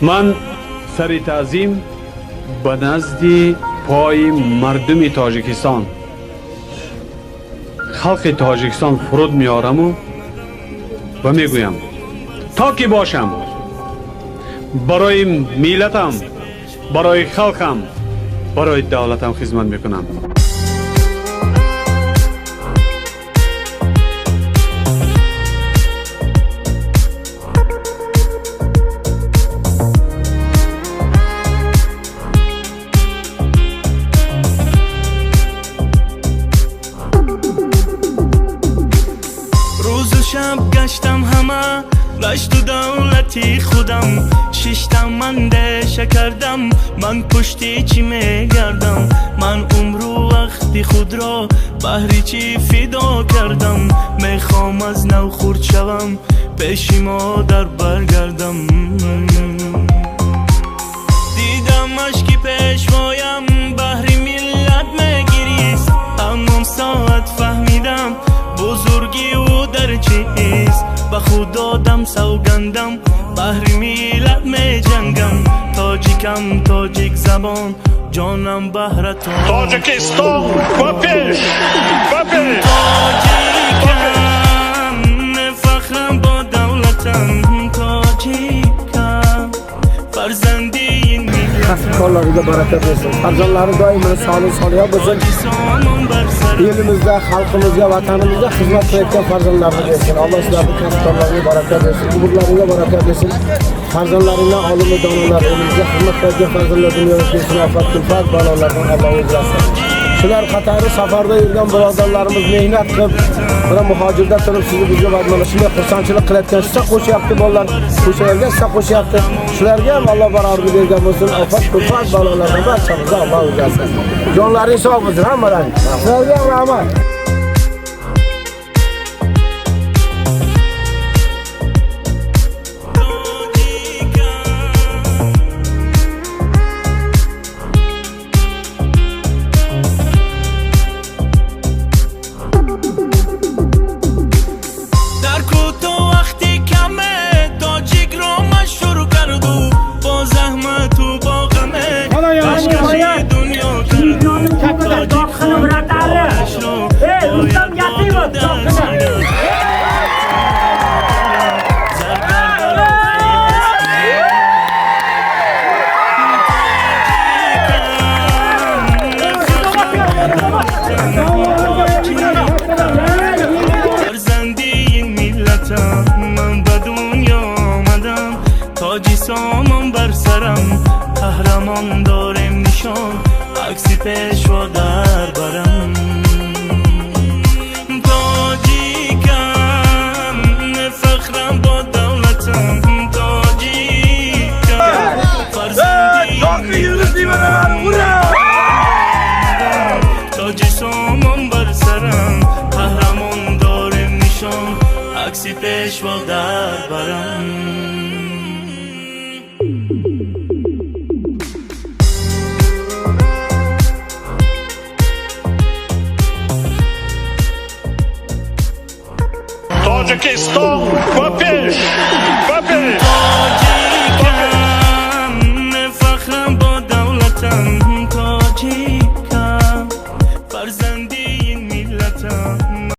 من سری تعظیم به نزد پای مردم تاجیکستان خلق تاجیکستان فرود میارم و میگویم تا که باشم برای میلتم، برای خلقم، برای دولتم خدمت میکنم. شب گشتم همه گشت و دولتی خودم ششتم من دشه کردم من پشتی چی میگردم من عمر و وقتی خود را بهری چی فدا کردم میخوام از نو خورد شوم پیش مادر برگردم دیدم اشکی پیشوایم بهری ملت میگریست تمام ساعت فهمیدم بزرگی او در چیست به خود دادم سوگندم بهر میلت می جنگم تاجیکم تاجیک زبان جانم بهر تو تاجیکستان و پیش تاجیکم فخرم با دولتم تاجیکم فرزندی این میلتم کارlarında bereket versin. Farzanları daima sağlık sağlığa bulsun. Elimizde, halkımızda, vatanımızda hizmet eden farzanlarını versin. Allah sizlerin kasıtlarına bereket versin. Umurlarına bereket versin. Farzanlarına alımı donalar. Elimizde hizmet eden farzanlar dünyaya versin. Afat külfet balalardan Allah'a uzasın. Şular Katar'ı safarda yürüyen birazlarımız mehnet kılıp buna muhacirde turup sizi bize vadmalı. Şimdi kursançılık kıletken size koşu yaptı bollar. Koşu evde size koşu yaptı. Şularga Allah bararlı vergen olsun. Afat külfet balalardan barçamıza Allah'a uzasın. Yolları sağ olsun hamıdan. Şularga rahmet. سامان بر سرم قهرمان دارم نشان عکسی پیشوا در برم تاجیکم فخرم با دولتم تاجیکم فرزندی تاجی سامان بر سرم قهرمان دارم نشان عکسی پیشوا در برم Tacikistan ve peş.